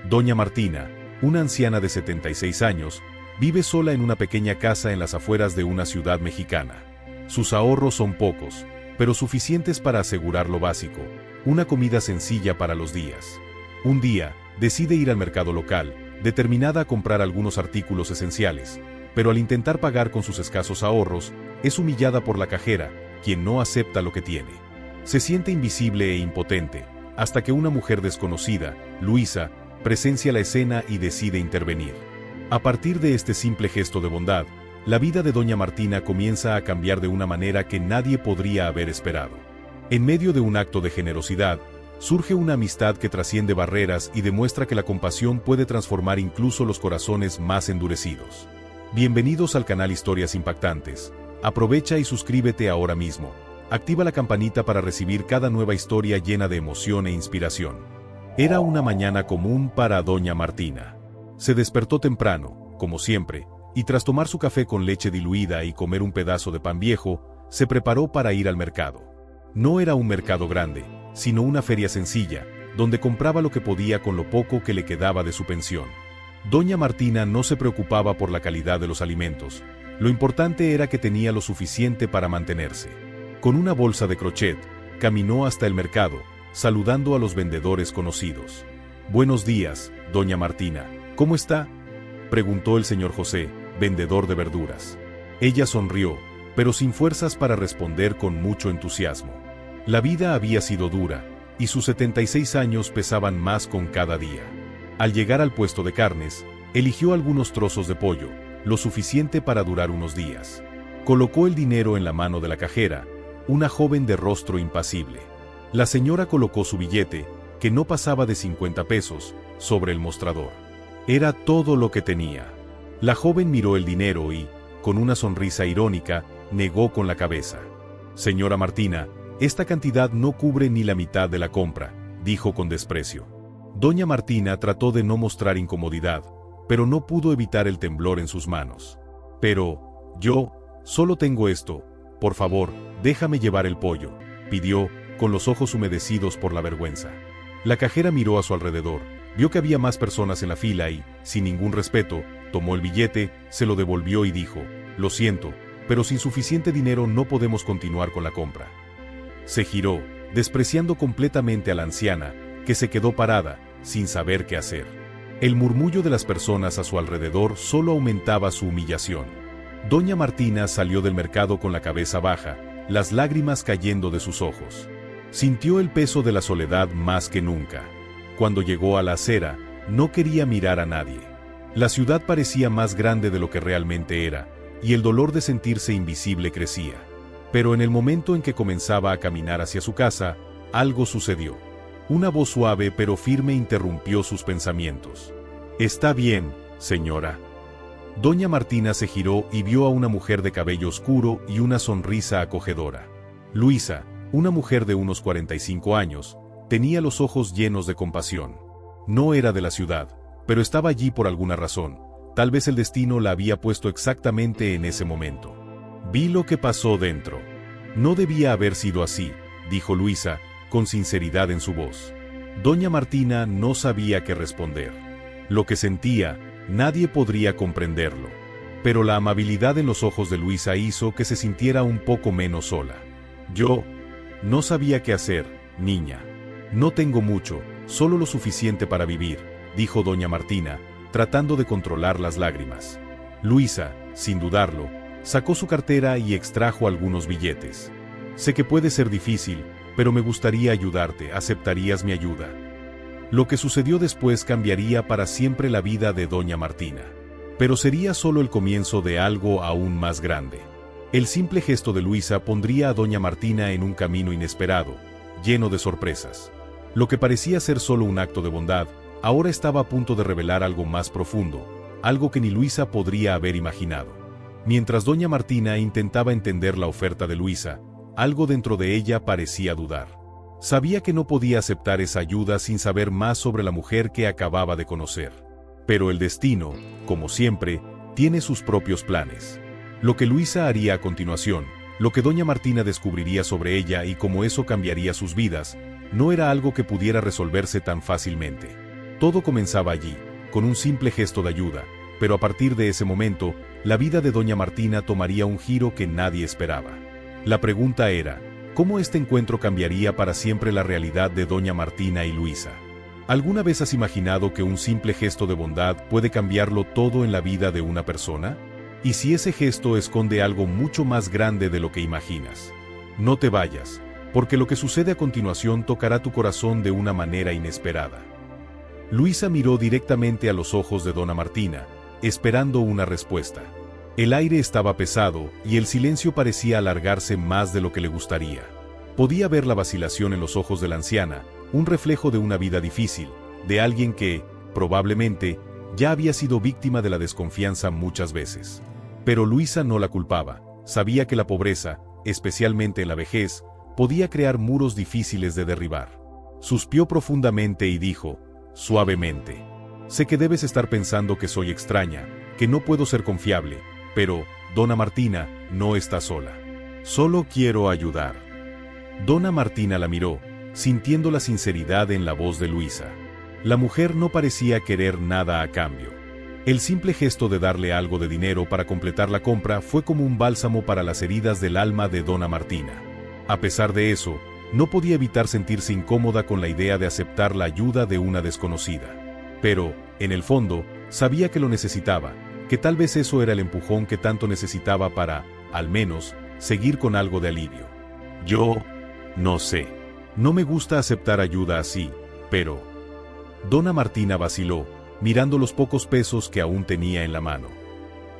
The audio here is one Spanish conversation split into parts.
Doña Martina, una anciana de 76 años, vive sola en una pequeña casa en las afueras de una ciudad mexicana. Sus ahorros son pocos, pero suficientes para asegurar lo básico, una comida sencilla para los días. Un día, decide ir al mercado local, determinada a comprar algunos artículos esenciales, pero al intentar pagar con sus escasos ahorros, es humillada por la cajera, quien no acepta lo que tiene. Se siente invisible e impotente, hasta que una mujer desconocida, Luisa, presencia la escena y decide intervenir. A partir de este simple gesto de bondad, la vida de Doña Martina comienza a cambiar de una manera que nadie podría haber esperado. En medio de un acto de generosidad, surge una amistad que trasciende barreras y demuestra que la compasión puede transformar incluso los corazones más endurecidos. Bienvenidos al canal Historias Impactantes. Aprovecha y suscríbete ahora mismo. Activa la campanita para recibir cada nueva historia llena de emoción e inspiración. Era una mañana común para Doña Martina. Se despertó temprano, como siempre, y tras tomar su café con leche diluida y comer un pedazo de pan viejo, se preparó para ir al mercado. No era un mercado grande, sino una feria sencilla, donde compraba lo que podía con lo poco que le quedaba de su pensión. Doña Martina no se preocupaba por la calidad de los alimentos, lo importante era que tenía lo suficiente para mantenerse. Con una bolsa de crochet, caminó hasta el mercado, saludando a los vendedores conocidos. «Buenos días, Doña Martina, ¿cómo está?», preguntó el señor José, vendedor de verduras. Ella sonrió, pero sin fuerzas para responder con mucho entusiasmo. La vida había sido dura, y sus 76 años pesaban más con cada día. Al llegar al puesto de carnes, eligió algunos trozos de pollo, lo suficiente para durar unos días. Colocó el dinero en la mano de la cajera, una joven de rostro impasible. La señora colocó su billete, que no pasaba de 50 pesos, sobre el mostrador. Era todo lo que tenía. La joven miró el dinero y, con una sonrisa irónica, negó con la cabeza. «Señora Martina, esta cantidad no cubre ni la mitad de la compra», dijo con desprecio. Doña Martina trató de no mostrar incomodidad, pero no pudo evitar el temblor en sus manos. «Pero, yo, solo tengo esto, por favor, déjame llevar el pollo», pidió, con los ojos humedecidos por la vergüenza. La cajera miró a su alrededor, vio que había más personas en la fila y, sin ningún respeto, tomó el billete, se lo devolvió y dijo: «Lo siento, pero sin suficiente dinero no podemos continuar con la compra». Se giró, despreciando completamente a la anciana, que se quedó parada, sin saber qué hacer. El murmullo de las personas a su alrededor solo aumentaba su humillación. Doña Martina salió del mercado con la cabeza baja, las lágrimas cayendo de sus ojos. Sintió el peso de la soledad más que nunca. Cuando llegó a la acera, no quería mirar a nadie. La ciudad parecía más grande de lo que realmente era, y el dolor de sentirse invisible crecía. Pero en el momento en que comenzaba a caminar hacia su casa, algo sucedió. Una voz suave pero firme interrumpió sus pensamientos. «Está bien, señora». Doña Martina se giró y vio a una mujer de cabello oscuro y una sonrisa acogedora. Luisa, una mujer de unos 45 años, tenía los ojos llenos de compasión. No era de la ciudad, pero estaba allí por alguna razón. Tal vez el destino la había puesto exactamente en ese momento. «Vi lo que pasó dentro. No debía haber sido así», dijo Luisa, con sinceridad en su voz. Doña Martina no sabía qué responder. Lo que sentía, nadie podría comprenderlo. Pero la amabilidad en los ojos de Luisa hizo que se sintiera un poco menos sola. «Yo no sabía qué hacer, niña. No tengo mucho, solo lo suficiente para vivir», dijo Doña Martina, tratando de controlar las lágrimas. Luisa, sin dudarlo, sacó su cartera y extrajo algunos billetes. «Sé que puede ser difícil, pero me gustaría ayudarte, ¿aceptarías mi ayuda?». Lo que sucedió después cambiaría para siempre la vida de Doña Martina. Pero sería solo el comienzo de algo aún más grande. El simple gesto de Luisa pondría a Doña Martina en un camino inesperado, lleno de sorpresas. Lo que parecía ser solo un acto de bondad, ahora estaba a punto de revelar algo más profundo, algo que ni Luisa podría haber imaginado. Mientras Doña Martina intentaba entender la oferta de Luisa, algo dentro de ella parecía dudar. Sabía que no podía aceptar esa ayuda sin saber más sobre la mujer que acababa de conocer. Pero el destino, como siempre, tiene sus propios planes. Lo que Luisa haría a continuación, lo que Doña Martina descubriría sobre ella y cómo eso cambiaría sus vidas, no era algo que pudiera resolverse tan fácilmente. Todo comenzaba allí, con un simple gesto de ayuda, pero a partir de ese momento, la vida de doña Martina tomaría un giro que nadie esperaba. La pregunta era, ¿cómo este encuentro cambiaría para siempre la realidad de doña Martina y Luisa? ¿Alguna vez has imaginado que un simple gesto de bondad puede cambiarlo todo en la vida de una persona? ¿Y si ese gesto esconde algo mucho más grande de lo que imaginas? No te vayas, porque lo que sucede a continuación tocará tu corazón de una manera inesperada. Luisa miró directamente a los ojos de dona Martina, esperando una respuesta. El aire estaba pesado y el silencio parecía alargarse más de lo que le gustaría. Podía ver la vacilación en los ojos de la anciana, un reflejo de una vida difícil, de alguien que, probablemente, ya había sido víctima de la desconfianza muchas veces. Pero Luisa no la culpaba, sabía que la pobreza, especialmente en la vejez, podía crear muros difíciles de derribar. Suspiró profundamente y dijo, suavemente: sé que debes estar pensando que soy extraña, que no puedo ser confiable, pero, dona Martina, no está sola. Solo quiero ayudar. Dona Martina la miró, sintiendo la sinceridad en la voz de Luisa. La mujer no parecía querer nada a cambio. El simple gesto de darle algo de dinero para completar la compra fue como un bálsamo para las heridas del alma de dona Martina. A pesar de eso, no podía evitar sentirse incómoda con la idea de aceptar la ayuda de una desconocida. Pero, en el fondo, sabía que lo necesitaba, que tal vez eso era el empujón que tanto necesitaba para, al menos, seguir con algo de alivio. Yo no sé. No me gusta aceptar ayuda así, pero... Dona Martina vaciló, mirando los pocos pesos que aún tenía en la mano.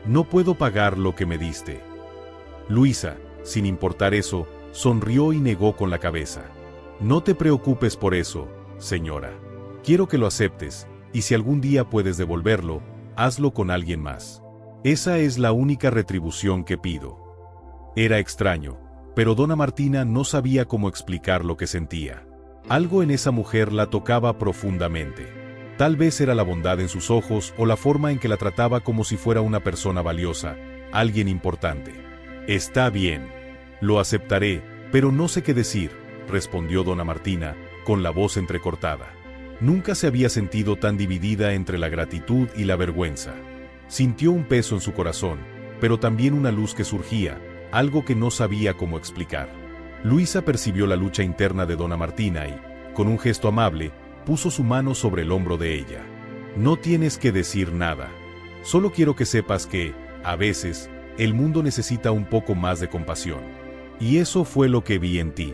No puedo pagar lo que me diste. Luisa, sin importar eso, sonrió y negó con la cabeza. No te preocupes por eso, señora. Quiero que lo aceptes, y si algún día puedes devolverlo, hazlo con alguien más. Esa es la única retribución que pido. Era extraño, pero dona Martina no sabía cómo explicar lo que sentía. Algo en esa mujer la tocaba profundamente. Tal vez era la bondad en sus ojos o la forma en que la trataba como si fuera una persona valiosa, alguien importante. Está bien. Lo aceptaré, pero no sé qué decir, respondió dona Martina, con la voz entrecortada. Nunca se había sentido tan dividida entre la gratitud y la vergüenza. Sintió un peso en su corazón, pero también una luz que surgía, algo que no sabía cómo explicar. Luisa percibió la lucha interna de dona Martina y, con un gesto amable, puso su mano sobre el hombro de ella. No tienes que decir nada. Solo quiero que sepas que, a veces, el mundo necesita un poco más de compasión. Y eso fue lo que vi en ti.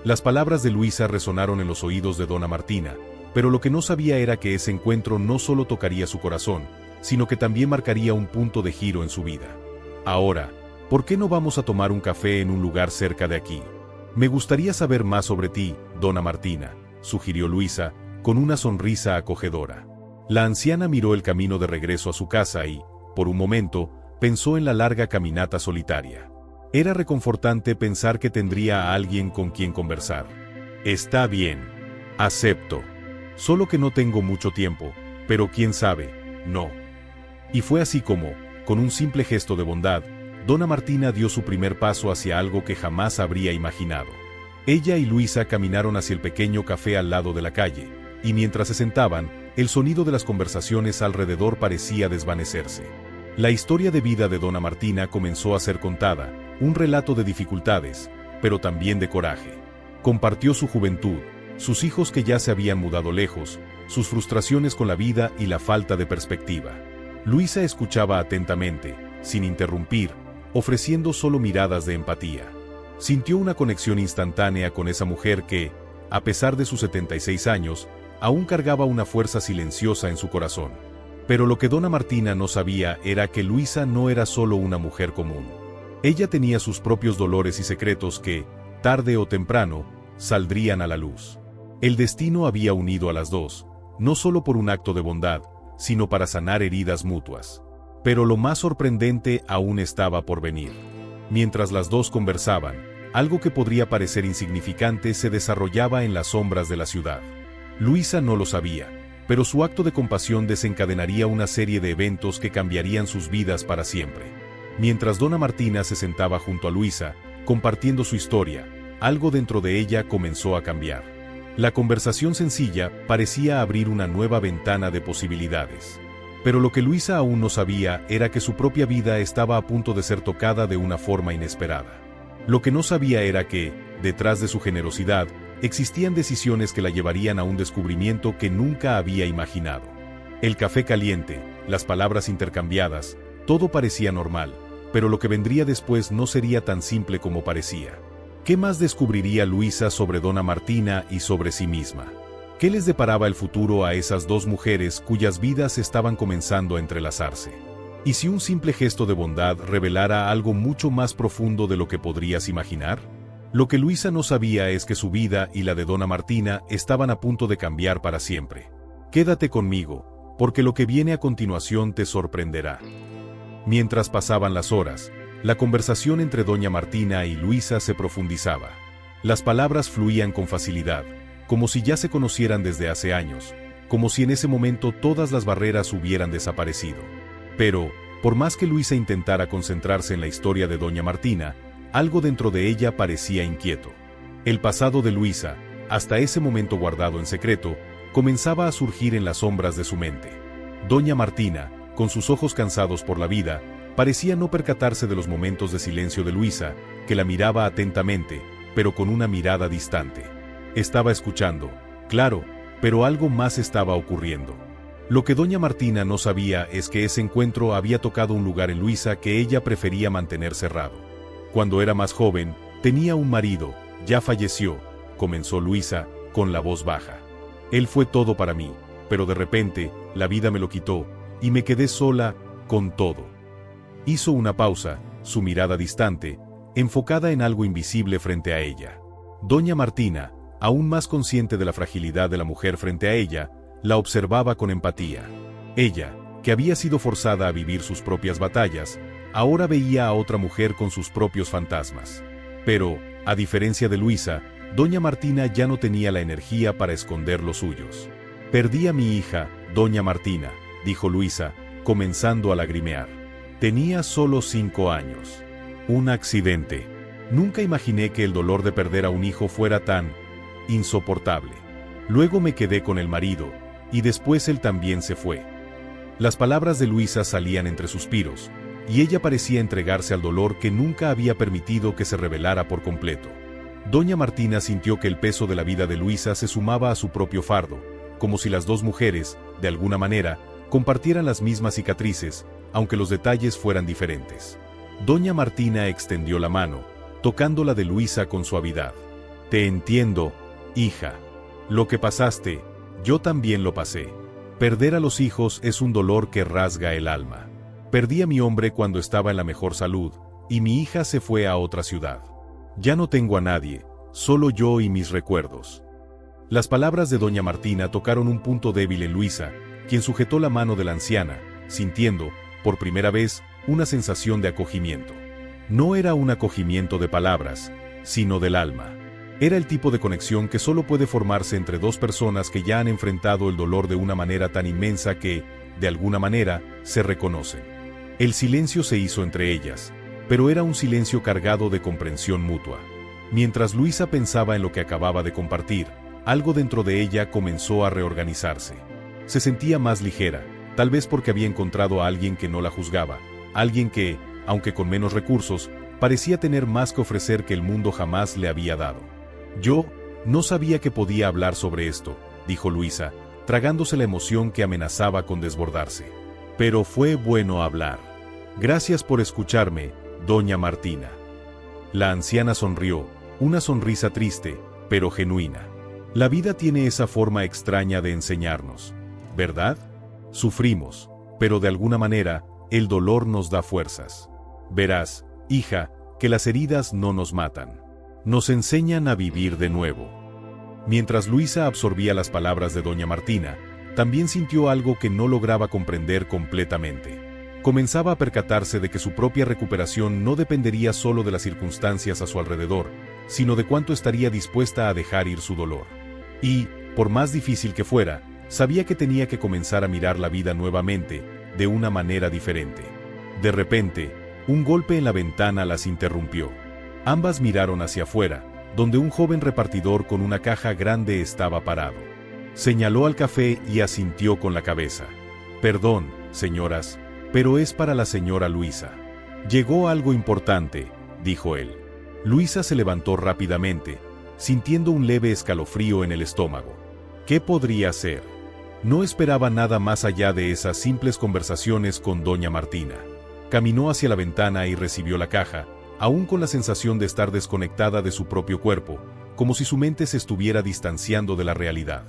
Las palabras de Luisa resonaron en los oídos de dona Martina, pero lo que no sabía era que ese encuentro no solo tocaría su corazón, sino que también marcaría un punto de giro en su vida. Ahora, ¿por qué no vamos a tomar un café en un lugar cerca de aquí? Me gustaría saber más sobre ti, dona Martina, sugirió Luisa, con una sonrisa acogedora. La anciana miró el camino de regreso a su casa y, por un momento, pensó en la larga caminata solitaria. Era reconfortante pensar que tendría a alguien con quien conversar. Está bien. Acepto. Solo que no tengo mucho tiempo, pero quién sabe, no. Y fue así como, con un simple gesto de bondad, dona Martina dio su primer paso hacia algo que jamás habría imaginado. Ella y Luisa caminaron hacia el pequeño café al lado de la calle, y mientras se sentaban, el sonido de las conversaciones alrededor parecía desvanecerse. La historia de vida de dona Martina comenzó a ser contada, un relato de dificultades, pero también de coraje. Compartió su juventud, sus hijos que ya se habían mudado lejos, sus frustraciones con la vida y la falta de perspectiva. Luisa escuchaba atentamente, sin interrumpir, ofreciendo solo miradas de empatía. Sintió una conexión instantánea con esa mujer que, a pesar de sus 76 años, aún cargaba una fuerza silenciosa en su corazón. Pero lo que dona Martina no sabía era que Luisa no era solo una mujer común. Ella tenía sus propios dolores y secretos que, tarde o temprano, saldrían a la luz. El destino había unido a las dos, no solo por un acto de bondad, sino para sanar heridas mutuas. Pero lo más sorprendente aún estaba por venir. Mientras las dos conversaban, algo que podría parecer insignificante se desarrollaba en las sombras de la ciudad. Luisa no lo sabía, pero su acto de compasión desencadenaría una serie de eventos que cambiarían sus vidas para siempre. Mientras dona Martina se sentaba junto a Luisa, compartiendo su historia, algo dentro de ella comenzó a cambiar. La conversación sencilla parecía abrir una nueva ventana de posibilidades. Pero lo que Luisa aún no sabía era que su propia vida estaba a punto de ser tocada de una forma inesperada. Lo que no sabía era que, detrás de su generosidad, existían decisiones que la llevarían a un descubrimiento que nunca había imaginado. El café caliente, las palabras intercambiadas, todo parecía normal, pero lo que vendría después no sería tan simple como parecía. ¿Qué más descubriría Luisa sobre Dona Martina y sobre sí misma? ¿Qué les deparaba el futuro a esas dos mujeres cuyas vidas estaban comenzando a entrelazarse? ¿Y si un simple gesto de bondad revelara algo mucho más profundo de lo que podrías imaginar? Lo que Luisa no sabía es que su vida y la de Dona Martina estaban a punto de cambiar para siempre. Quédate conmigo, porque lo que viene a continuación te sorprenderá. Mientras pasaban las horas, la conversación entre Doña Martina y Luisa se profundizaba. Las palabras fluían con facilidad, como si ya se conocieran desde hace años, como si en ese momento todas las barreras hubieran desaparecido. Pero, por más que Luisa intentara concentrarse en la historia de Doña Martina, algo dentro de ella parecía inquieto. El pasado de Luisa, hasta ese momento guardado en secreto, comenzaba a surgir en las sombras de su mente. Doña Martina, con sus ojos cansados por la vida, parecía no percatarse de los momentos de silencio de Luisa, que la miraba atentamente, pero con una mirada distante. Estaba escuchando, claro, pero algo más estaba ocurriendo. Lo que Doña Martina no sabía es que ese encuentro había tocado un lugar en Luisa que ella prefería mantener cerrado. Cuando era más joven, tenía un marido, ya falleció, comenzó Luisa, con la voz baja. Él fue todo para mí, pero de repente, la vida me lo quitó, y me quedé sola, con todo. Hizo una pausa, su mirada distante, enfocada en algo invisible frente a ella. Doña Martina, aún más consciente de la fragilidad de la mujer frente a ella, la observaba con empatía. Ella, que había sido forzada a vivir sus propias batallas, ahora veía a otra mujer con sus propios fantasmas. Pero, a diferencia de Luisa, Doña Martina ya no tenía la energía para esconder los suyos. «Perdí a mi hija, Doña Martina», dijo Luisa, comenzando a lagrimear. «Tenía solo 5 años. Un accidente. Nunca imaginé que el dolor de perder a un hijo fuera tan insoportable. Luego me quedé con el marido, y después él también se fue». Las palabras de Luisa salían entre suspiros, y ella parecía entregarse al dolor que nunca había permitido que se revelara por completo. Doña Martina sintió que el peso de la vida de Luisa se sumaba a su propio fardo, como si las dos mujeres, de alguna manera, compartieran las mismas cicatrices, aunque los detalles fueran diferentes. Doña Martina extendió la mano, tocando la de Luisa con suavidad. «Te entiendo, hija. Lo que pasaste, yo también lo pasé. Perder a los hijos es un dolor que rasga el alma. Perdí a mi hombre cuando estaba en la mejor salud, y mi hija se fue a otra ciudad. Ya no tengo a nadie, solo yo y mis recuerdos». Las palabras de Doña Martina tocaron un punto débil en Luisa, quien sujetó la mano de la anciana, sintiendo, por primera vez, una sensación de acogimiento. No era un acogimiento de palabras, sino del alma. Era el tipo de conexión que solo puede formarse entre dos personas que ya han enfrentado el dolor de una manera tan inmensa que, de alguna manera, se reconocen. El silencio se hizo entre ellas, pero era un silencio cargado de comprensión mutua. Mientras Luisa pensaba en lo que acababa de compartir, algo dentro de ella comenzó a reorganizarse. Se sentía más ligera, tal vez porque había encontrado a alguien que no la juzgaba, alguien que, aunque con menos recursos, parecía tener más que ofrecer que el mundo jamás le había dado. «Yo no sabía que podía hablar sobre esto», dijo Luisa, tragándose la emoción que amenazaba con desbordarse. «Pero fue bueno hablar. Gracias por escucharme, Doña Martina». La anciana sonrió, una sonrisa triste, pero genuina. «La vida tiene esa forma extraña de enseñarnos, ¿verdad? Sufrimos, pero de alguna manera, el dolor nos da fuerzas. Verás, hija, que las heridas no nos matan. Nos enseñan a vivir de nuevo». Mientras Luisa absorbía las palabras de Doña Martina, también sintió algo que no lograba comprender completamente. Comenzaba a percatarse de que su propia recuperación no dependería solo de las circunstancias a su alrededor, sino de cuánto estaría dispuesta a dejar ir su dolor. Y, por más difícil que fuera, sabía que tenía que comenzar a mirar la vida nuevamente, de una manera diferente. De repente, un golpe en la ventana las interrumpió. Ambas miraron hacia afuera, donde un joven repartidor con una caja grande estaba parado. Señaló al café y asintió con la cabeza. «Perdón, señoras, pero es para la señora Luisa». «Llegó algo importante», dijo él. Luisa se levantó rápidamente, sintiendo un leve escalofrío en el estómago. ¿Qué podría ser? No esperaba nada más allá de esas simples conversaciones con doña Martina. Caminó hacia la ventana y recibió la caja, aún con la sensación de estar desconectada de su propio cuerpo, como si su mente se estuviera distanciando de la realidad.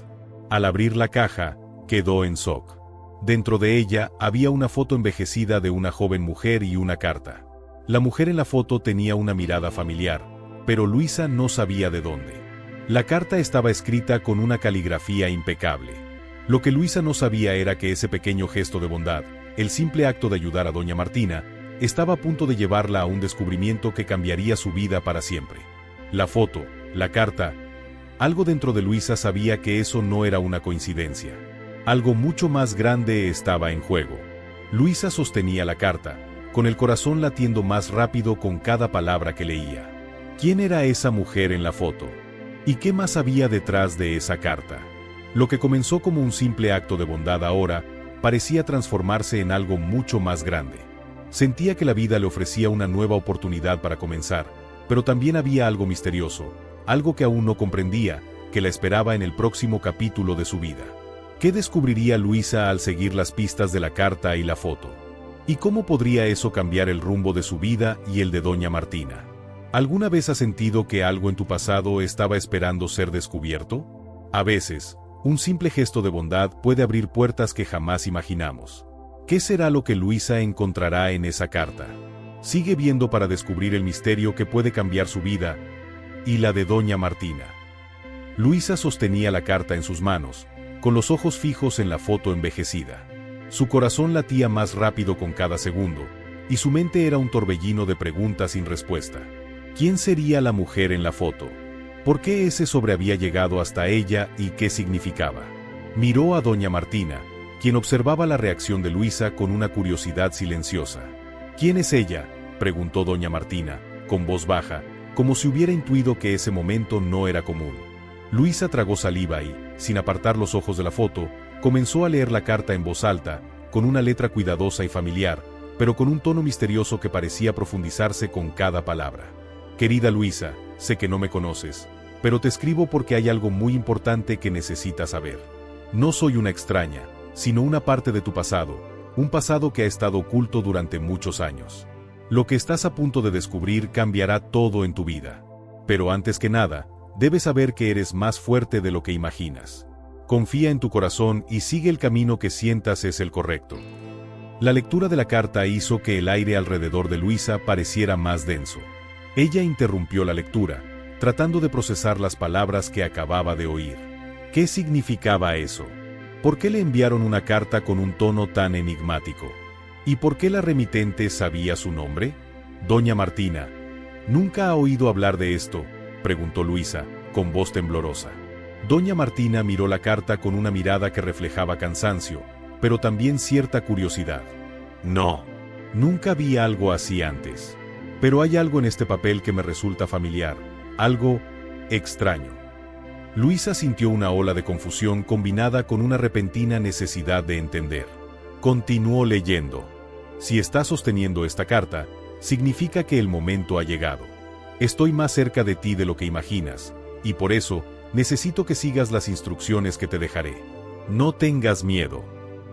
Al abrir la caja, quedó en shock. Dentro de ella había una foto envejecida de una joven mujer y una carta. La mujer en la foto tenía una mirada familiar, pero Luisa no sabía de dónde. La carta estaba escrita con una caligrafía impecable. Lo que Luisa no sabía era que ese pequeño gesto de bondad, el simple acto de ayudar a doña Martina, estaba a punto de llevarla a un descubrimiento que cambiaría su vida para siempre. La foto, la carta. Algo dentro de Luisa sabía que eso no era una coincidencia. Algo mucho más grande estaba en juego. Luisa sostenía la carta, con el corazón latiendo más rápido con cada palabra que leía. ¿Quién era esa mujer en la foto? ¿Y qué más había detrás de esa carta? Lo que comenzó como un simple acto de bondad ahora, parecía transformarse en algo mucho más grande. Sentía que la vida le ofrecía una nueva oportunidad para comenzar, pero también había algo misterioso, algo que aún no comprendía, que la esperaba en el próximo capítulo de su vida. ¿Qué descubriría Luisa al seguir las pistas de la carta y la foto? ¿Y cómo podría eso cambiar el rumbo de su vida y el de doña Martina? ¿Alguna vez has sentido que algo en tu pasado estaba esperando ser descubierto? A veces, un simple gesto de bondad puede abrir puertas que jamás imaginamos. ¿Qué será lo que Luisa encontrará en esa carta? Sigue viendo para descubrir el misterio que puede cambiar su vida y la de doña Martina. Luisa sostenía la carta en sus manos, con los ojos fijos en la foto envejecida. Su corazón latía más rápido con cada segundo, y su mente era un torbellino de preguntas sin respuesta. ¿Quién sería la mujer en la foto? ¿Por qué ese sobre había llegado hasta ella y qué significaba? Miró a doña Martina, quien observaba la reacción de Luisa con una curiosidad silenciosa. ¿Quién es ella?, preguntó doña Martina, con voz baja, como si hubiera intuido que ese momento no era común. Luisa tragó saliva y, sin apartar los ojos de la foto, comenzó a leer la carta en voz alta, con una letra cuidadosa y familiar, pero con un tono misterioso que parecía profundizarse con cada palabra. Querida Luisa, sé que no me conoces, pero te escribo porque hay algo muy importante que necesitas saber. No soy una extraña, sino una parte de tu pasado, un pasado que ha estado oculto durante muchos años. Lo que estás a punto de descubrir cambiará todo en tu vida. Pero antes que nada, debes saber que eres más fuerte de lo que imaginas. Confía en tu corazón y sigue el camino que sientas es el correcto. La lectura de la carta hizo que el aire alrededor de Luisa pareciera más denso. Ella interrumpió la lectura, tratando de procesar las palabras que acababa de oír. ¿Qué significaba eso? ¿Por qué le enviaron una carta con un tono tan enigmático? ¿Y por qué la remitente sabía su nombre? Doña Martina. ¿Nunca ha oído hablar de esto?, preguntó Luisa, con voz temblorosa. Doña Martina miró la carta con una mirada que reflejaba cansancio, pero también cierta curiosidad. No, nunca vi algo así antes. Pero hay algo en este papel que me resulta familiar, algo extraño. Luisa sintió una ola de confusión combinada con una repentina necesidad de entender. Continuó leyendo. Si estás sosteniendo esta carta, significa que el momento ha llegado. Estoy más cerca de ti de lo que imaginas, y por eso, necesito que sigas las instrucciones que te dejaré. No tengas miedo.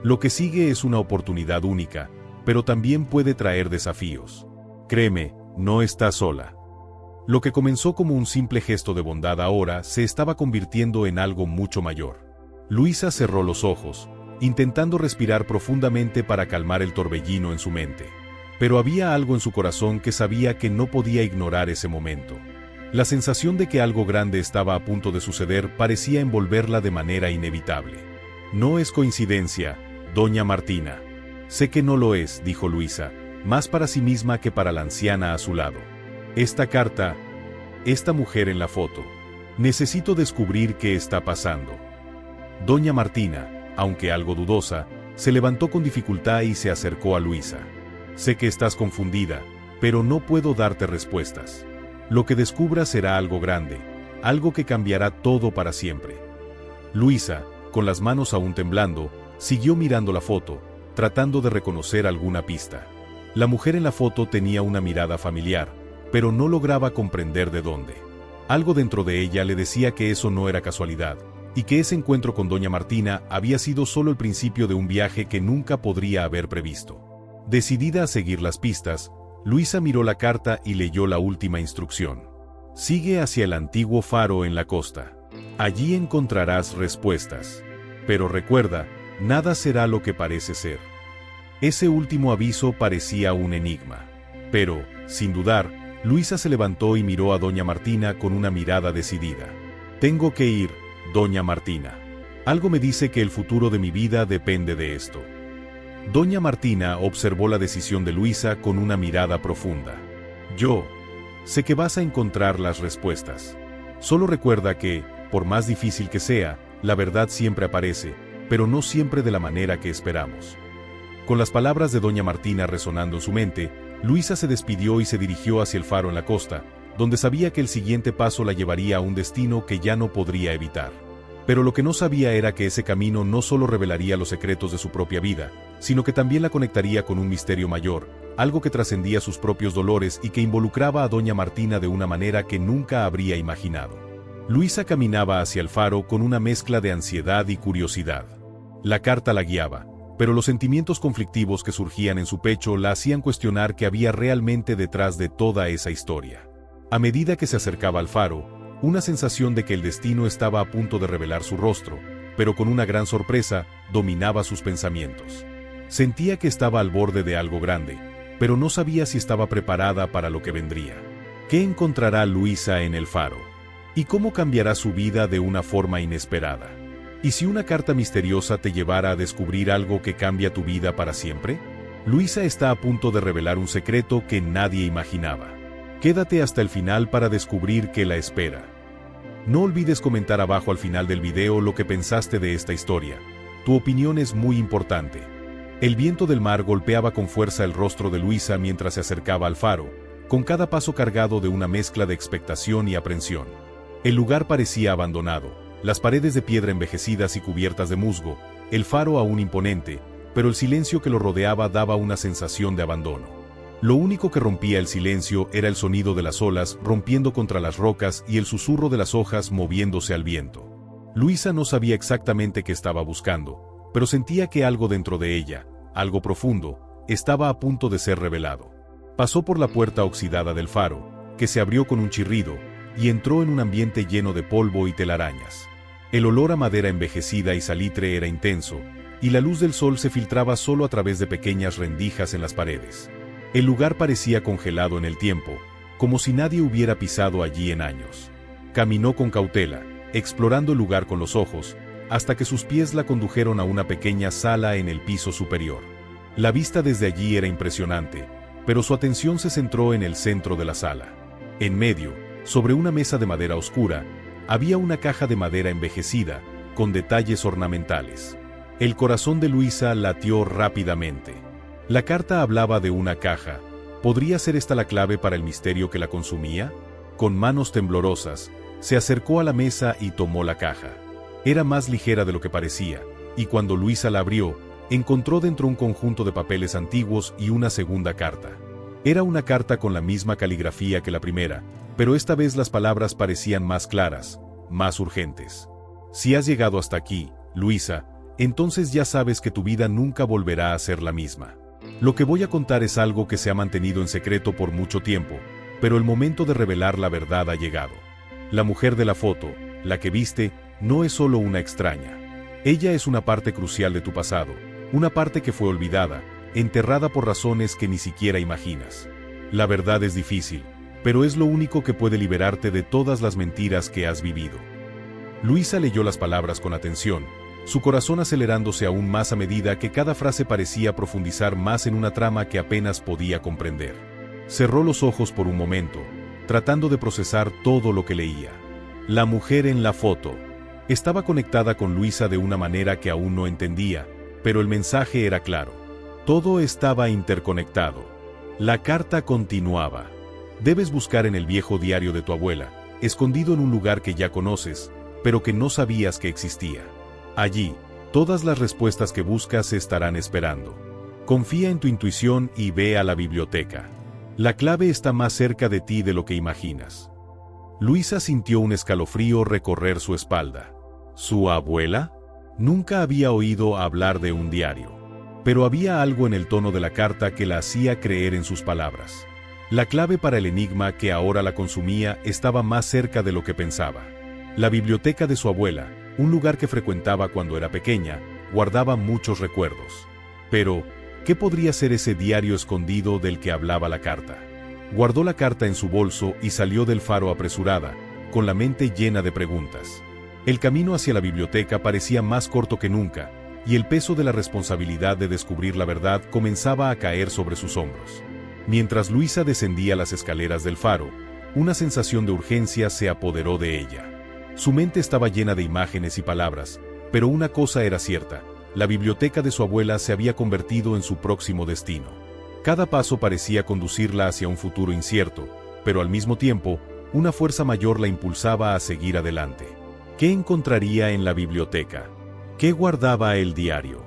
Lo que sigue es una oportunidad única, pero también puede traer desafíos. Créeme, no estás sola. Lo que comenzó como un simple gesto de bondad ahora se estaba convirtiendo en algo mucho mayor. Luisa cerró los ojos, intentando respirar profundamente para calmar el torbellino en su mente. Pero había algo en su corazón que sabía que no podía ignorar ese momento. La sensación de que algo grande estaba a punto de suceder parecía envolverla de manera inevitable. No es coincidencia, doña Martina. Sé que no lo es, dijo Luisa, más para sí misma que para la anciana a su lado. Esta carta, esta mujer en la foto. Necesito descubrir qué está pasando. Doña Martina, aunque algo dudosa, se levantó con dificultad y se acercó a Luisa. Sé que estás confundida, pero no puedo darte respuestas. Lo que descubra será algo grande, algo que cambiará todo para siempre. Luisa, con las manos aún temblando, siguió mirando la foto, tratando de reconocer alguna pista. La mujer en la foto tenía una mirada familiar, pero no lograba comprender de dónde. Algo dentro de ella le decía que eso no era casualidad, y que ese encuentro con doña Martina había sido solo el principio de un viaje que nunca podría haber previsto. Decidida a seguir las pistas, Luisa miró la carta y leyó la última instrucción. Sigue hacia el antiguo faro en la costa. Allí encontrarás respuestas. Pero recuerda, nada será lo que parece ser. Ese último aviso parecía un enigma. Pero, sin dudar, Luisa se levantó y miró a doña Martina con una mirada decidida. Tengo que ir, doña Martina. Algo me dice que el futuro de mi vida depende de esto. Doña Martina observó la decisión de Luisa con una mirada profunda. Yo sé que vas a encontrar las respuestas. Solo recuerda que, por más difícil que sea, la verdad siempre aparece, pero no siempre de la manera que esperamos. Con las palabras de doña Martina resonando en su mente, Luisa se despidió y se dirigió hacia el faro en la costa, donde sabía que el siguiente paso la llevaría a un destino que ya no podría evitar. Pero lo que no sabía era que ese camino no solo revelaría los secretos de su propia vida, sino que también la conectaría con un misterio mayor, algo que trascendía sus propios dolores y que involucraba a doña Martina de una manera que nunca habría imaginado. Luisa caminaba hacia el faro con una mezcla de ansiedad y curiosidad. La carta la guiaba, pero los sentimientos conflictivos que surgían en su pecho la hacían cuestionar qué había realmente detrás de toda esa historia. A medida que se acercaba al faro, una sensación de que el destino estaba a punto de revelar su rostro, pero con una gran sorpresa, dominaba sus pensamientos. Sentía que estaba al borde de algo grande, pero no sabía si estaba preparada para lo que vendría. ¿Qué encontrará Luisa en el faro? ¿Y cómo cambiará su vida de una forma inesperada? ¿Y si una carta misteriosa te llevara a descubrir algo que cambia tu vida para siempre? Luisa está a punto de revelar un secreto que nadie imaginaba. Quédate hasta el final para descubrir qué la espera. No olvides comentar abajo al final del video lo que pensaste de esta historia. Tu opinión es muy importante. El viento del mar golpeaba con fuerza el rostro de Luisa mientras se acercaba al faro, con cada paso cargado de una mezcla de expectación y aprensión. El lugar parecía abandonado, las paredes de piedra envejecidas y cubiertas de musgo, el faro aún imponente, pero el silencio que lo rodeaba daba una sensación de abandono. Lo único que rompía el silencio era el sonido de las olas rompiendo contra las rocas y el susurro de las hojas moviéndose al viento. Luisa no sabía exactamente qué estaba buscando, pero sentía que algo dentro de ella, algo profundo, estaba a punto de ser revelado. Pasó por la puerta oxidada del faro, que se abrió con un chirrido, y entró en un ambiente lleno de polvo y telarañas. El olor a madera envejecida y salitre era intenso, y la luz del sol se filtraba solo a través de pequeñas rendijas en las paredes. El lugar parecía congelado en el tiempo, como si nadie hubiera pisado allí en años. Caminó con cautela, explorando el lugar con los ojos, hasta que sus pies la condujeron a una pequeña sala en el piso superior. La vista desde allí era impresionante, pero su atención se centró en el centro de la sala. En medio, sobre una mesa de madera oscura, había una caja de madera envejecida, con detalles ornamentales. El corazón de Luisa latió rápidamente. La carta hablaba de una caja. ¿Podría ser esta la clave para el misterio que la consumía? Con manos temblorosas, se acercó a la mesa y tomó la caja. Era más ligera de lo que parecía, y cuando Luisa la abrió, encontró dentro un conjunto de papeles antiguos y una segunda carta. Era una carta con la misma caligrafía que la primera, pero esta vez las palabras parecían más claras, más urgentes. Si has llegado hasta aquí, Luisa, entonces ya sabes que tu vida nunca volverá a ser la misma. Lo que voy a contar es algo que se ha mantenido en secreto por mucho tiempo, pero el momento de revelar la verdad ha llegado. La mujer de la foto, la que viste, no es solo una extraña. Ella es una parte crucial de tu pasado, una parte que fue olvidada, enterrada por razones que ni siquiera imaginas. La verdad es difícil, pero es lo único que puede liberarte de todas las mentiras que has vivido. Luisa leyó las palabras con atención, su corazón acelerándose aún más a medida que cada frase parecía profundizar más en una trama que apenas podía comprender. Cerró los ojos por un momento, tratando de procesar todo lo que leía. La mujer en la foto estaba conectada con Luisa de una manera que aún no entendía, pero el mensaje era claro. Todo estaba interconectado. La carta continuaba. Debes buscar en el viejo diario de tu abuela, escondido en un lugar que ya conoces, pero que no sabías que existía. Allí, todas las respuestas que buscas estarán esperando. Confía en tu intuición y ve a la biblioteca. La clave está más cerca de ti de lo que imaginas. Luisa sintió un escalofrío recorrer su espalda. ¿Su abuela? Nunca había oído hablar de un diario. Pero había algo en el tono de la carta que la hacía creer en sus palabras. La clave para el enigma que ahora la consumía estaba más cerca de lo que pensaba. La biblioteca de su abuela, un lugar que frecuentaba cuando era pequeña, guardaba muchos recuerdos. Pero, ¿qué podría ser ese diario escondido del que hablaba la carta? Guardó la carta en su bolso y salió del faro apresurada, con la mente llena de preguntas. El camino hacia la biblioteca parecía más corto que nunca, y el peso de la responsabilidad de descubrir la verdad comenzaba a caer sobre sus hombros. Mientras Luisa descendía las escaleras del faro, una sensación de urgencia se apoderó de ella. Su mente estaba llena de imágenes y palabras, pero una cosa era cierta: la biblioteca de su abuela se había convertido en su próximo destino. Cada paso parecía conducirla hacia un futuro incierto, pero al mismo tiempo, una fuerza mayor la impulsaba a seguir adelante. ¿Qué encontraría en la biblioteca? ¿Qué guardaba el diario?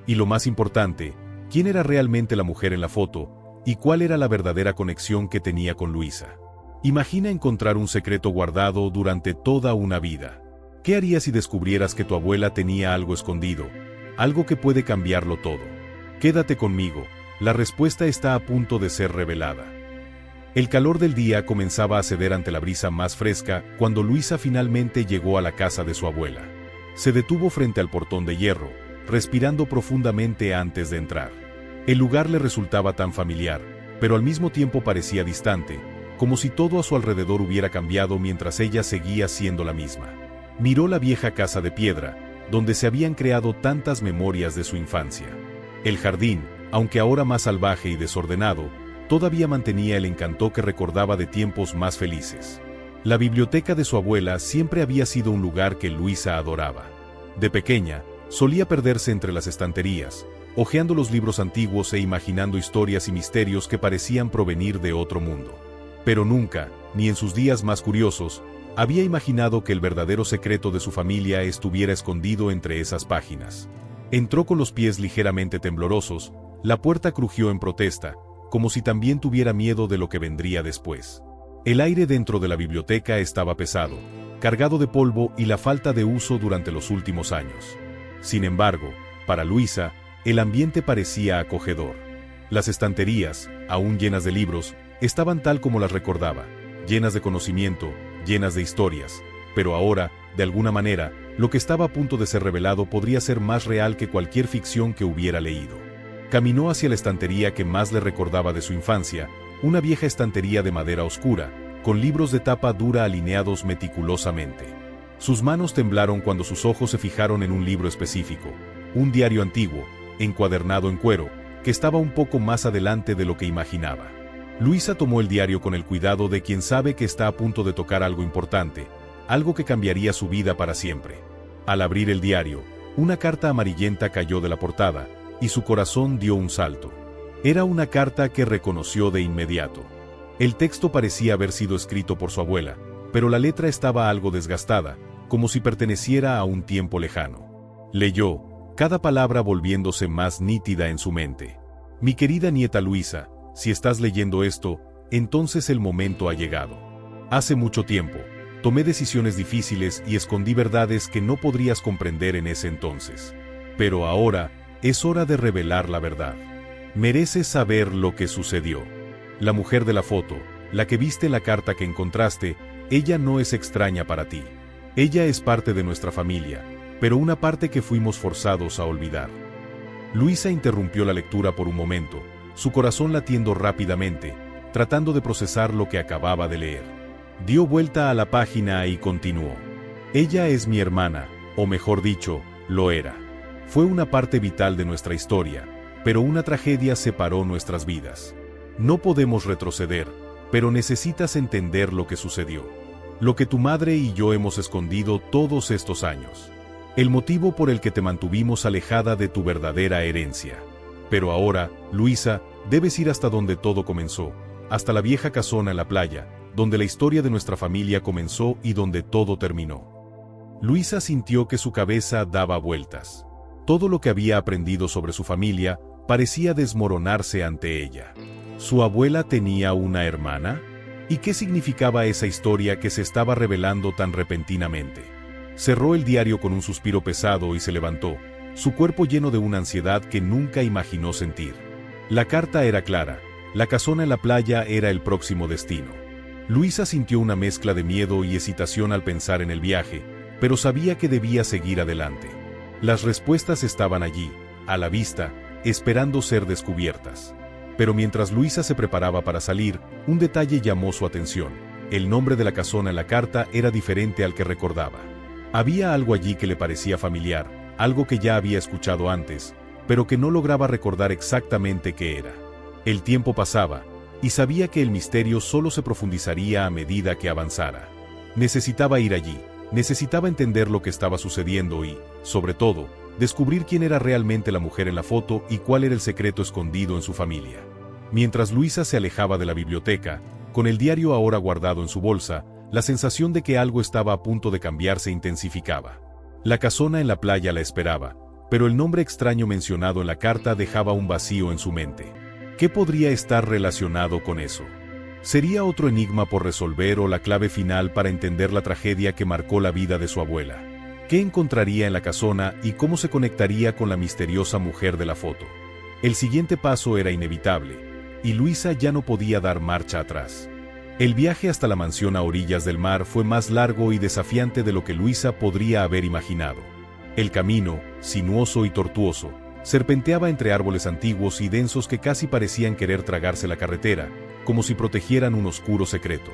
Y lo más importante, ¿quién era realmente la mujer en la foto? ¿Y cuál era la verdadera conexión que tenía con Luisa? Imagina encontrar un secreto guardado durante toda una vida. ¿Qué harías si descubrieras que tu abuela tenía algo escondido? Algo que puede cambiarlo todo. Quédate conmigo, la respuesta está a punto de ser revelada. El calor del día comenzaba a ceder ante la brisa más fresca cuando Luisa finalmente llegó a la casa de su abuela. Se detuvo frente al portón de hierro, respirando profundamente antes de entrar. El lugar le resultaba tan familiar, pero al mismo tiempo parecía distante, como si todo a su alrededor hubiera cambiado mientras ella seguía siendo la misma. Miró la vieja casa de piedra, donde se habían creado tantas memorias de su infancia. El jardín, aunque ahora más salvaje y desordenado, todavía mantenía el encanto que recordaba de tiempos más felices. La biblioteca de su abuela siempre había sido un lugar que Luisa adoraba. De pequeña, solía perderse entre las estanterías, hojeando los libros antiguos e imaginando historias y misterios que parecían provenir de otro mundo. Pero nunca, ni en sus días más curiosos, había imaginado que el verdadero secreto de su familia estuviera escondido entre esas páginas. Entró con los pies ligeramente temblorosos, la puerta crujió en protesta, como si también tuviera miedo de lo que vendría después. El aire dentro de la biblioteca estaba pesado, cargado de polvo y la falta de uso durante los últimos años. Sin embargo, para Luisa, el ambiente parecía acogedor. Las estanterías, aún llenas de libros, estaban tal como las recordaba, llenas de conocimiento, llenas de historias, pero ahora, de alguna manera, lo que estaba a punto de ser revelado podría ser más real que cualquier ficción que hubiera leído. Caminó hacia la estantería que más le recordaba de su infancia, una vieja estantería de madera oscura, con libros de tapa dura alineados meticulosamente. Sus manos temblaron cuando sus ojos se fijaron en un libro específico, un diario antiguo, encuadernado en cuero, que estaba un poco más adelante de lo que imaginaba. Luisa tomó el diario con el cuidado de quien sabe que está a punto de tocar algo importante, algo que cambiaría su vida para siempre. Al abrir el diario, una carta amarillenta cayó de la portada, y su corazón dio un salto. Era una carta que reconoció de inmediato. El texto parecía haber sido escrito por su abuela, pero la letra estaba algo desgastada, como si perteneciera a un tiempo lejano. Leyó, cada palabra volviéndose más nítida en su mente. Mi querida nieta Luisa, si estás leyendo esto, entonces el momento ha llegado. Hace mucho tiempo, tomé decisiones difíciles y escondí verdades que no podrías comprender en ese entonces. Pero ahora, es hora de revelar la verdad. Mereces saber lo que sucedió. La mujer de la foto, la que viste en la carta que encontraste, ella no es extraña para ti. Ella es parte de nuestra familia, pero una parte que fuimos forzados a olvidar. Luisa interrumpió la lectura por un momento, su corazón latiendo rápidamente, tratando de procesar lo que acababa de leer. Dio vuelta a la página y continuó. Ella es mi hermana, o mejor dicho, lo era. Fue una parte vital de nuestra historia, pero una tragedia separó nuestras vidas. No podemos retroceder, pero necesitas entender lo que sucedió. Lo que tu madre y yo hemos escondido todos estos años. El motivo por el que te mantuvimos alejada de tu verdadera herencia. Pero ahora, Luisa, debes ir hasta donde todo comenzó, hasta la vieja casona en la playa, donde la historia de nuestra familia comenzó y donde todo terminó. Luisa sintió que su cabeza daba vueltas. Todo lo que había aprendido sobre su familia parecía desmoronarse ante ella. ¿Su abuela tenía una hermana? ¿Y qué significaba esa historia que se estaba revelando tan repentinamente? Cerró el diario con un suspiro pesado y se levantó, su cuerpo lleno de una ansiedad que nunca imaginó sentir. La carta era clara, la casona en la playa era el próximo destino. Luisa sintió una mezcla de miedo y excitación al pensar en el viaje, pero sabía que debía seguir adelante. Las respuestas estaban allí, a la vista, esperando ser descubiertas. Pero mientras Luisa se preparaba para salir, un detalle llamó su atención. El nombre de la casona en la carta era diferente al que recordaba. Había algo allí que le parecía familiar, algo que ya había escuchado antes, pero que no lograba recordar exactamente qué era. El tiempo pasaba, y sabía que el misterio solo se profundizaría a medida que avanzara. Necesitaba ir allí, necesitaba entender lo que estaba sucediendo y, sobre todo, descubrir quién era realmente la mujer en la foto y cuál era el secreto escondido en su familia. Mientras Luisa se alejaba de la biblioteca, con el diario ahora guardado en su bolsa, la sensación de que algo estaba a punto de cambiar se intensificaba. La casona en la playa la esperaba, pero el nombre extraño mencionado en la carta dejaba un vacío en su mente. ¿Qué podría estar relacionado con eso? ¿Sería otro enigma por resolver o la clave final para entender la tragedia que marcó la vida de su abuela? ¿Qué encontraría en la casona y cómo se conectaría con la misteriosa mujer de la foto? El siguiente paso era inevitable, y Luisa ya no podía dar marcha atrás. El viaje hasta la mansión a orillas del mar fue más largo y desafiante de lo que Luisa podría haber imaginado. El camino, sinuoso y tortuoso, serpenteaba entre árboles antiguos y densos que casi parecían querer tragarse la carretera, como si protegieran un oscuro secreto.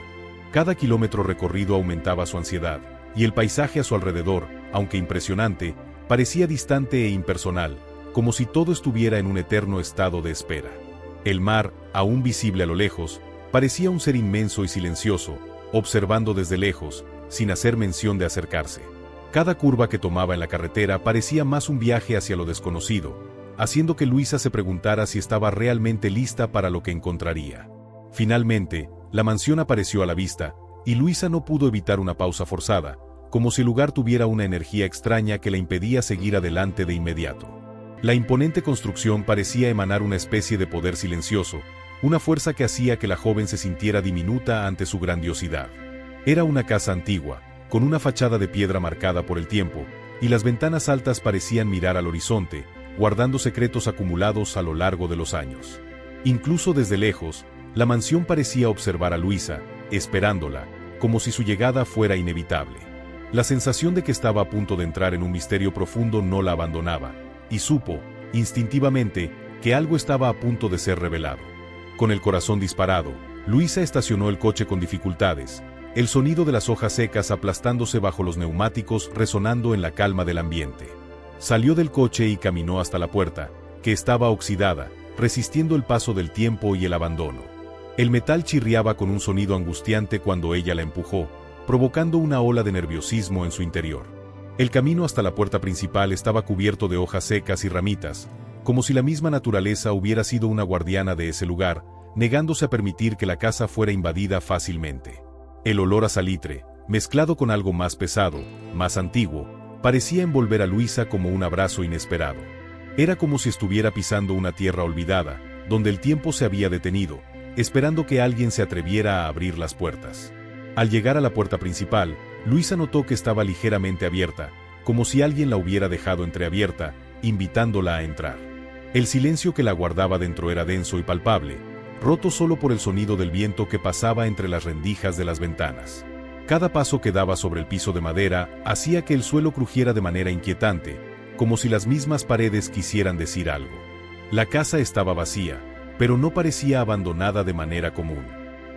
Cada kilómetro recorrido aumentaba su ansiedad, y el paisaje a su alrededor, aunque impresionante, parecía distante e impersonal, como si todo estuviera en un eterno estado de espera. El mar, aún visible a lo lejos, parecía un ser inmenso y silencioso, observando desde lejos, sin hacer mención de acercarse. Cada curva que tomaba en la carretera parecía más un viaje hacia lo desconocido, haciendo que Luisa se preguntara si estaba realmente lista para lo que encontraría. Finalmente, la mansión apareció a la vista, y Luisa no pudo evitar una pausa forzada, como si el lugar tuviera una energía extraña que la impedía seguir adelante de inmediato. La imponente construcción parecía emanar una especie de poder silencioso, una fuerza que hacía que la joven se sintiera diminuta ante su grandiosidad. Era una casa antigua, con una fachada de piedra marcada por el tiempo, y las ventanas altas parecían mirar al horizonte, guardando secretos acumulados a lo largo de los años. Incluso desde lejos, la mansión parecía observar a Luisa, esperándola, como si su llegada fuera inevitable. La sensación de que estaba a punto de entrar en un misterio profundo no la abandonaba, y supo, instintivamente, que algo estaba a punto de ser revelado. Con el corazón disparado, Luisa estacionó el coche con dificultades, el sonido de las hojas secas aplastándose bajo los neumáticos resonando en la calma del ambiente. Salió del coche y caminó hasta la puerta, que estaba oxidada, resistiendo el paso del tiempo y el abandono. El metal chirriaba con un sonido angustiante cuando ella la empujó, provocando una ola de nerviosismo en su interior. El camino hasta la puerta principal estaba cubierto de hojas secas y ramitas, como si la misma naturaleza hubiera sido una guardiana de ese lugar, negándose a permitir que la casa fuera invadida fácilmente. El olor a salitre, mezclado con algo más pesado, más antiguo, parecía envolver a Luisa como un abrazo inesperado. Era como si estuviera pisando una tierra olvidada, donde el tiempo se había detenido, esperando que alguien se atreviera a abrir las puertas. Al llegar a la puerta principal, Luisa notó que estaba ligeramente abierta, como si alguien la hubiera dejado entreabierta, invitándola a entrar. El silencio que la guardaba dentro era denso y palpable, roto solo por el sonido del viento que pasaba entre las rendijas de las ventanas. Cada paso que daba sobre el piso de madera hacía que el suelo crujiera de manera inquietante, como si las mismas paredes quisieran decir algo. La casa estaba vacía, pero no parecía abandonada de manera común.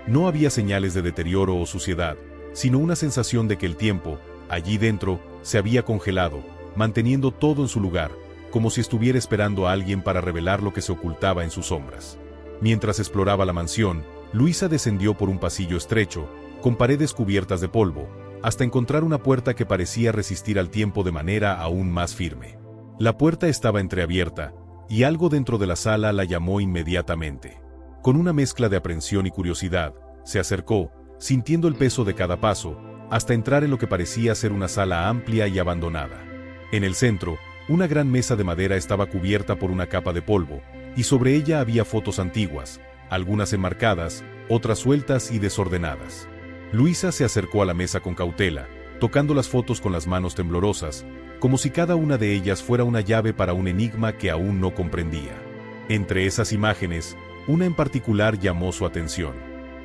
No había señales de deterioro o suciedad, sino una sensación de que el tiempo, allí dentro, se había congelado, manteniendo todo en su lugar, como si estuviera esperando a alguien para revelar lo que se ocultaba en sus sombras. Mientras exploraba la mansión, Luisa descendió por un pasillo estrecho, con paredes cubiertas de polvo, hasta encontrar una puerta que parecía resistir al tiempo de manera aún más firme. La puerta estaba entreabierta, y algo dentro de la sala la llamó inmediatamente. Con una mezcla de aprensión y curiosidad, se acercó, sintiendo el peso de cada paso, hasta entrar en lo que parecía ser una sala amplia y abandonada. En el centro, una gran mesa de madera estaba cubierta por una capa de polvo, y sobre ella había fotos antiguas, algunas enmarcadas, otras sueltas y desordenadas. Luisa se acercó a la mesa con cautela, tocando las fotos con las manos temblorosas, como si cada una de ellas fuera una llave para un enigma que aún no comprendía. Entre esas imágenes, una en particular llamó su atención.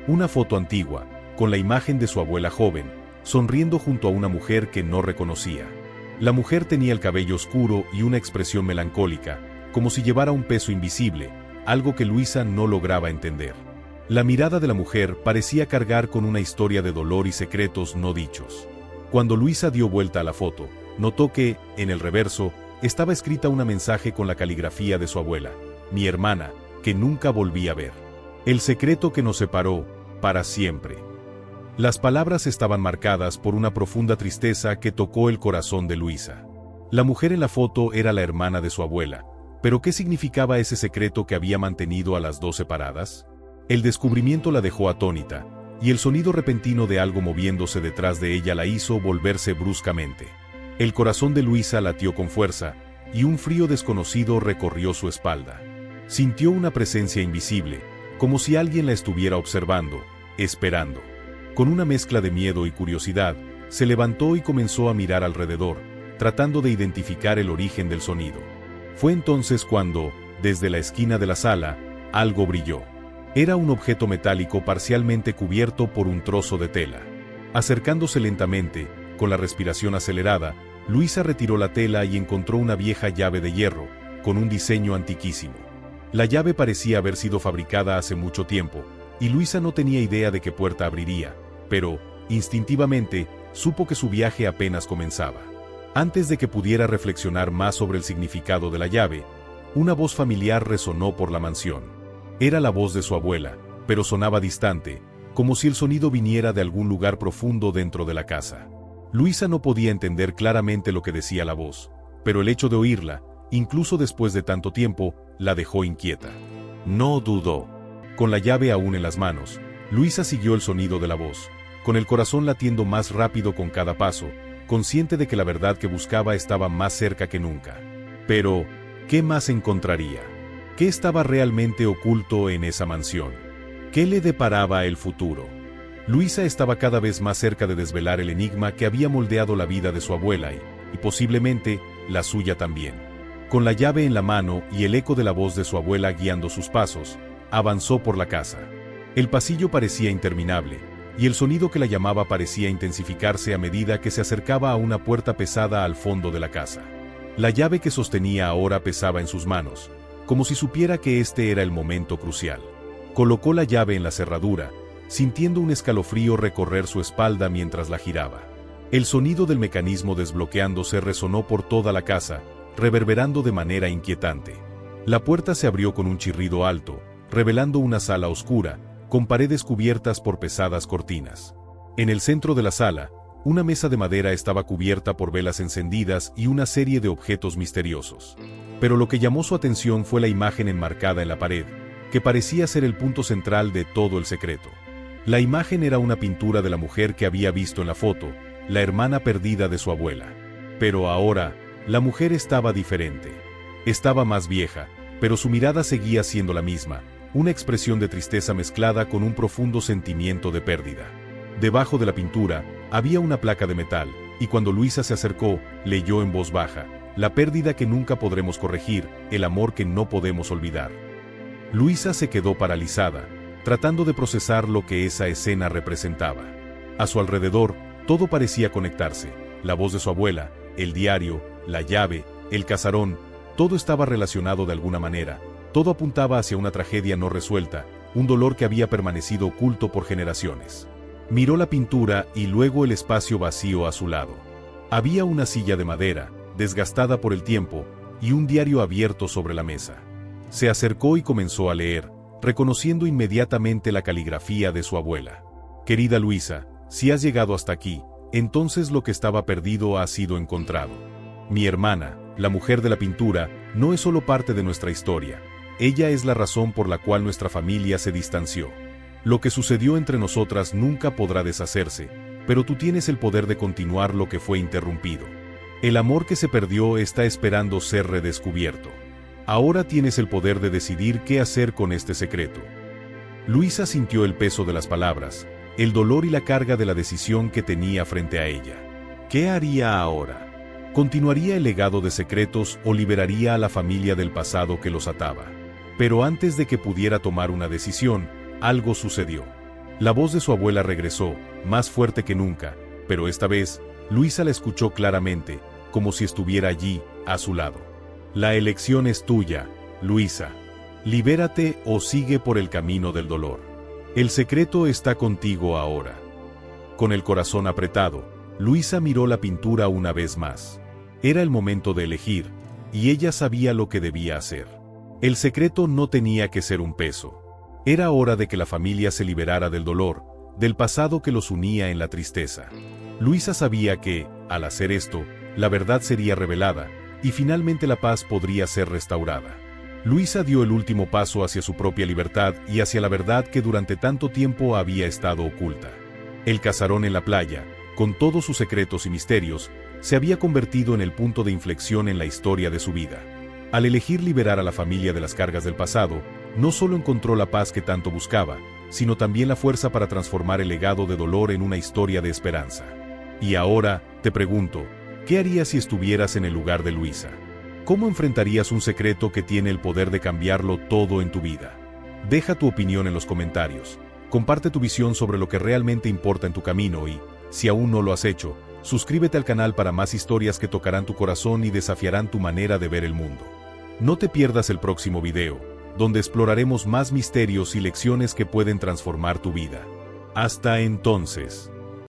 Una foto antigua, con la imagen de su abuela joven, sonriendo junto a una mujer que no reconocía. La mujer tenía el cabello oscuro y una expresión melancólica, como si llevara un peso invisible, algo que Luisa no lograba entender. La mirada de la mujer parecía cargar con una historia de dolor y secretos no dichos. Cuando Luisa dio vuelta a la foto, notó que, en el reverso, estaba escrita un mensaje con la caligrafía de su abuela, mi hermana, que nunca volví a ver. El secreto que nos separó, para siempre. Las palabras estaban marcadas por una profunda tristeza que tocó el corazón de Luisa. La mujer en la foto era la hermana de su abuela, pero ¿qué significaba ese secreto que había mantenido a las dos separadas? El descubrimiento la dejó atónita, y el sonido repentino de algo moviéndose detrás de ella la hizo volverse bruscamente. El corazón de Luisa latió con fuerza, y un frío desconocido recorrió su espalda. Sintió una presencia invisible, como si alguien la estuviera observando, esperando. Con una mezcla de miedo y curiosidad, se levantó y comenzó a mirar alrededor, tratando de identificar el origen del sonido. Fue entonces cuando, desde la esquina de la sala, algo brilló. Era un objeto metálico parcialmente cubierto por un trozo de tela. Acercándose lentamente, con la respiración acelerada, Luisa retiró la tela y encontró una vieja llave de hierro, con un diseño antiquísimo. La llave parecía haber sido fabricada hace mucho tiempo, y Luisa no tenía idea de qué puerta abriría, pero, instintivamente, supo que su viaje apenas comenzaba. Antes de que pudiera reflexionar más sobre el significado de la llave, una voz familiar resonó por la mansión. Era la voz de su abuela, pero sonaba distante, como si el sonido viniera de algún lugar profundo dentro de la casa. Luisa no podía entender claramente lo que decía la voz, pero el hecho de oírla, incluso después de tanto tiempo, la dejó inquieta. No dudó. Con la llave aún en las manos, Luisa siguió el sonido de la voz, con el corazón latiendo más rápido con cada paso, consciente de que la verdad que buscaba estaba más cerca que nunca. Pero, ¿qué más encontraría? ¿Qué estaba realmente oculto en esa mansión? ¿Qué le deparaba el futuro? Luisa estaba cada vez más cerca de desvelar el enigma que había moldeado la vida de su abuela y posiblemente, la suya también. Con la llave en la mano y el eco de la voz de su abuela guiando sus pasos, avanzó por la casa. El pasillo parecía interminable, y el sonido que la llamaba parecía intensificarse a medida que se acercaba a una puerta pesada al fondo de la casa. La llave que sostenía ahora pesaba en sus manos, como si supiera que este era el momento crucial. Colocó la llave en la cerradura, sintiendo un escalofrío recorrer su espalda mientras la giraba. El sonido del mecanismo desbloqueándose resonó por toda la casa, reverberando de manera inquietante. La puerta se abrió con un chirrido alto, revelando una sala oscura, con paredes cubiertas por pesadas cortinas. En el centro de la sala, una mesa de madera estaba cubierta por velas encendidas y una serie de objetos misteriosos. Pero lo que llamó su atención fue la imagen enmarcada en la pared, que parecía ser el punto central de todo el secreto. La imagen era una pintura de la mujer que había visto en la foto, la hermana perdida de su abuela. Pero ahora, la mujer estaba diferente. Estaba más vieja, pero su mirada seguía siendo la misma, una expresión de tristeza mezclada con un profundo sentimiento de pérdida. Debajo de la pintura, había una placa de metal, y cuando Luisa se acercó, leyó en voz baja, la pérdida que nunca podremos corregir, el amor que no podemos olvidar. Luisa se quedó paralizada, tratando de procesar lo que esa escena representaba. A su alrededor, todo parecía conectarse, la voz de su abuela, el diario, la llave, el casarón, todo estaba relacionado de alguna manera, todo apuntaba hacia una tragedia no resuelta, un dolor que había permanecido oculto por generaciones. Miró la pintura y luego el espacio vacío a su lado. Había una silla de madera, desgastada por el tiempo, y un diario abierto sobre la mesa. Se acercó y comenzó a leer, reconociendo inmediatamente la caligrafía de su abuela. Querida Luisa, si has llegado hasta aquí, entonces lo que estaba perdido ha sido encontrado. Mi hermana, la mujer de la pintura, no es solo parte de nuestra historia, ella es la razón por la cual nuestra familia se distanció. Lo que sucedió entre nosotras nunca podrá deshacerse, pero tú tienes el poder de continuar lo que fue interrumpido. El amor que se perdió está esperando ser redescubierto. Ahora tienes el poder de decidir qué hacer con este secreto. Luisa sintió el peso de las palabras, el dolor y la carga de la decisión que tenía frente a ella. ¿Qué haría ahora? ¿Continuaría el legado de secretos o liberaría a la familia del pasado que los ataba? Pero antes de que pudiera tomar una decisión, algo sucedió. La voz de su abuela regresó, más fuerte que nunca, pero esta vez, Luisa la escuchó claramente, como si estuviera allí, a su lado. La elección es tuya, Luisa. Libérate o sigue por el camino del dolor. El secreto está contigo ahora. Con el corazón apretado, Luisa miró la pintura una vez más. Era el momento de elegir, y ella sabía lo que debía hacer. El secreto no tenía que ser un peso. Era hora de que la familia se liberara del dolor, del pasado que los unía en la tristeza. Luisa sabía que, al hacer esto, la verdad sería revelada, y finalmente la paz podría ser restaurada. Luisa dio el último paso hacia su propia libertad y hacia la verdad que durante tanto tiempo había estado oculta. El casarón en la playa, con todos sus secretos y misterios, se había convertido en el punto de inflexión en la historia de su vida. Al elegir liberar a la familia de las cargas del pasado, no solo encontró la paz que tanto buscaba, sino también la fuerza para transformar el legado de dolor en una historia de esperanza. Y ahora, te pregunto, ¿qué harías si estuvieras en el lugar de Luisa? ¿Cómo enfrentarías un secreto que tiene el poder de cambiarlo todo en tu vida? Deja tu opinión en los comentarios. Comparte tu visión sobre lo que realmente importa en tu camino y, si aún no lo has hecho, suscríbete al canal para más historias que tocarán tu corazón y desafiarán tu manera de ver el mundo. No te pierdas el próximo video, donde exploraremos más misterios y lecciones que pueden transformar tu vida. Hasta entonces.